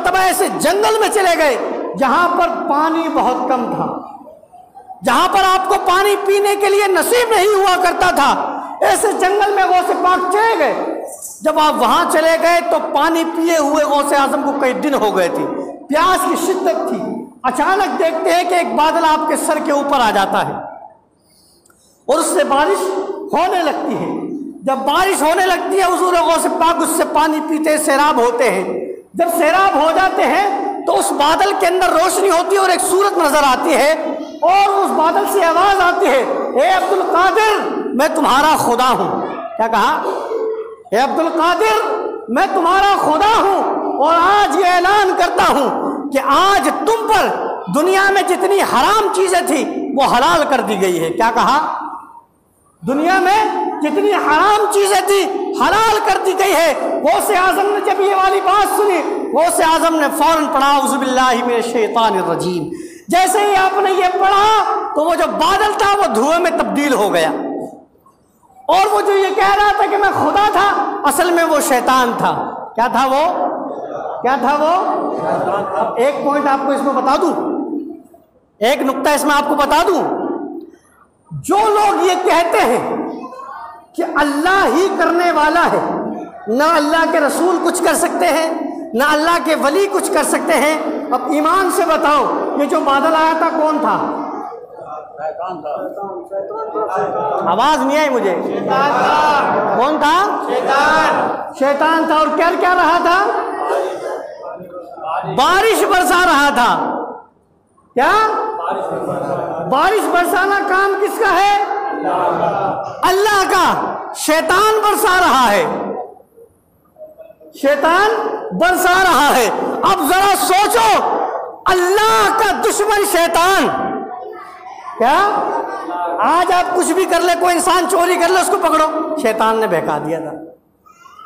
مرتبہ ایسے جنگل میں چلے گئے جہاں پر پانی بہت کم تھا، جہاں پر آپ کو پانی پینے کے لیے نصیب نہیں ہوا کرتا تھا، ایسے جنگل میں غوث پاک چلے گئے۔ جب آپ وہاں چلے گئے تو پانی پیے ہوئے غوث اعظم کو کئی دن ہو گئے تھے، پیاس کی شدت تھی۔ اچانک دیکھتے ہیں کہ ایک بادل آپ کے سر کے اوپر آ جاتا ہے اور اس سے بارش ہونے لگتی ہے۔ جب بارش ہونے لگتی ہے حضور غوث پاک اس سے پانی پیتے سیراب ہوتے ہیں۔ جب سیراب ہو جاتے ہیں تو اس بادل کے اندر روشنی ہوتی ہے اور ایک صورت نظر آتی ہے اور اس بادل سے آواز آتی ہے، اے عبد القادر میں تمہارا خدا ہوں۔ کیا کہا؟ اے عبد القادر میں تمہارا خدا ہوں اور آج یہ اعلان کرتا ہوں کہ آج تم پر دنیا میں جتنی حرام چیزیں تھیں وہ حلال کر دی گئی ہے۔ کیا کہا؟ دنیا میں جتنی حرام چیزیں تھیں حلال کر دی گئی ہے۔ غوث اعظم نے جب یہ والی بات سنی، غوث اعظم نے فوراً پڑھا اعوذ باللہ من الشیطان الرجیم۔ جیسے ہی آپ نے یہ پڑھا تو وہ جو بادل تھا وہ دھوئے میں تبدیل ہو گیا، اور وہ جو یہ کہہ رہا تھا کہ میں خدا تھا، اصل میں وہ شیطان تھا۔ کیا تھا وہ؟ کیا تھا وہ؟ ایک پوائنٹ آپ کو اس میں بتا دوں، ایک نقطہ اس میں آپ کو بتا دوں، جو لوگ یہ کہتے ہیں کہ اللہ ہی کرنے والا ہے، نہ اللہ کے رسول کچھ کر سکتے ہیں نہ اللہ کے ولی کچھ کر سکتے ہیں، اب ایمان سے بتاؤ یہ جو بادل آیا تھا کون تھا؟ آواز نہیں آئی مجھے۔ کون تھا؟ شیطان تھا۔ اور کیا رہا تھا؟ بارش برسا رہا تھا۔ کیا؟ بارش برسانا کام کس کا ہے؟ اللہ کا۔ شیطان برسا رہا ہے، شیطان برسا رہا ہے۔ اب ذرا سوچو، اللہ کا دشمن شیطان، کیا آج آپ کچھ بھی کر لے، کوئی انسان چوری کر لے اس کو پکڑو، شیطان نے بہکا دیا تھا،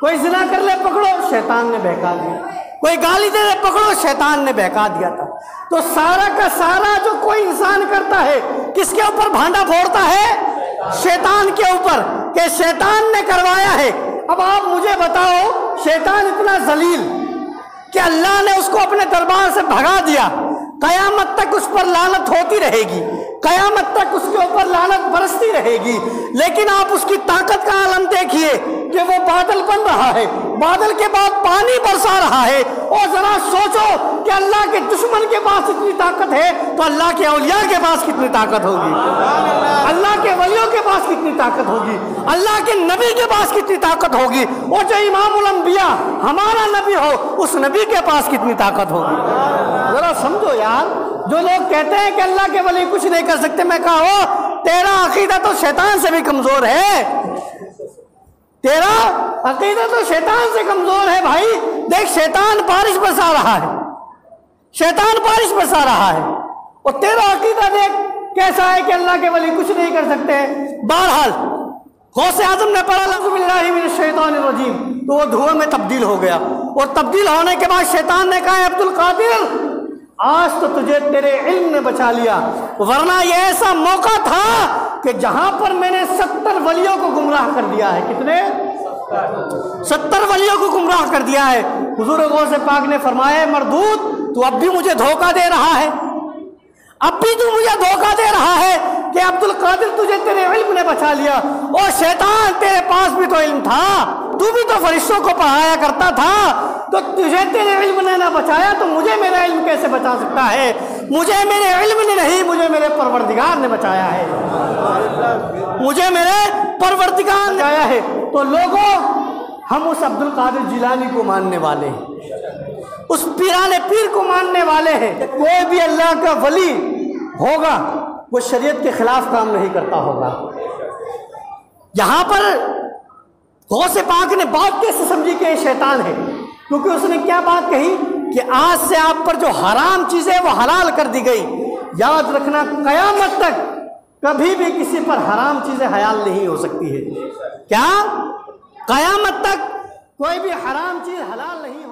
کوئی زنا کر لے پکڑو، شیطان نے بہکا دیا، کوئی گالی دے لے پکڑو، شیطان نے بہکا دیا تھا۔ تو سارا کا سارا جو کوئی انسان کرتا ہے کس کے اوپر بھانڈا پھوڑتا ہے؟ شیطان کے اوپر، کہ شیطان نے کروایا ہے۔ اب آپ مجھے بتاؤ، شیطان اتنا ذلیل کہ اللہ نے اس کو اپنے دربار سے بھگا دیا، قیامت تک اس پر لعنت ہوتی رہے گی، قیامت تک اس کے اوپر لعنت برستی رہے گی، لیکن آپ اس کی طاقت کا عالم دیکھیے کہ وہ بادل بن رہا ہے، بادل کے بعد پانی برسا رہا ہے، اور ذرا سوچو کہ اللہ کے دشمن کے پاس اتنی طاقت ہے تو اللہ کے اولیاء کے پاس کتنی طاقت ہوگی، اللہ کے ولیوں کے پاس کتنی طاقت ہوگی، اللہ کے نبی کے پاس کتنی طاقت ہوگی، اور جو امام الانبیاء ہمارا نبی ہو اس نبی کے پاس کتنی طاقت ہوگی۔ ذرا سمجھو یار، جو لوگ کہتے ہیں کہ اللہ کے ولی کچھ نہیں کر سکتے، میں کہا ہو تیرا عقیدہ تو شیطان سے بھی کمزور ہے، تیرا عقیدہ تو شیطان سے کمزور ہے بھائی۔ دیکھ شیطان بارش برسا رہا ہے، شیطان بارش برسا رہا ہے، اور تیرا عقیدہ دیکھ کیسا ہے کہ اللہ کے ولی کچھ نہیں کر سکتے۔ بہرحال غوث اعظم نے پڑھا اعوذ باللہ من الشیطان الرجیم تو وہ دھوئے میں تبدیل ہو گیا، اور تبدیل ہونے کے بعد شیطان نے کہا عبد القادر آج تو تجھے تیرے علم نے بچا لیا، ورنہ یہ ایسا موقع تھا کہ جہاں پر میں نے 70 ولیوں کو گمراہ کر دیا ہے۔ کتنے؟ 70 ولیوں کو گمراہ کر دیا ہے۔ حضور غوث پاک نے فرمایا مردود تو اب بھی مجھے دھوکہ دے رہا ہے، اب بھی تو مجھے دھوکہ دے رہا ہے کہ عبد القادر تجھے تیرے علم نے بچا لیا، اور شیطان تیرے پاس بھی تو علم تھا، تو بھی تو فرشتوں کو پڑھایا کرتا تھا، تو تجھے تیرے علم نے نہ بچایا تو مجھے میرا علم کیسے بچا سکتا ہے؟ مجھے میرے علم نے نہیں، مجھے میرے پروردگار نے بچایا ہے، مجھے میرے پروردگار نے بچایا ہے۔ تو لوگوں، ہم اس عبد القادر جیلانی کو ماننے والے ہیں، اس پیران پیر کو ماننے والے ہیں۔ کوئی بھی اللہ کا ولی ہوگا وہ شریعت کے خلاف کام نہیں کرتا ہوگا۔ یہاں پر غوث پاک نے بات کیسے سمجھی کہ یہ شیطان ہے؟ کیونکہ اس نے کیا بات کہی کہ آج سے آپ پر جو حرام چیزیں وہ حلال کر دی گئی۔ یاد رکھنا قیامت تک کبھی بھی کسی پر حرام چیزیں حلال نہیں ہو سکتی ہے۔ کیا؟ قیامت تک کوئی بھی حرام چیز حلال نہیں ہو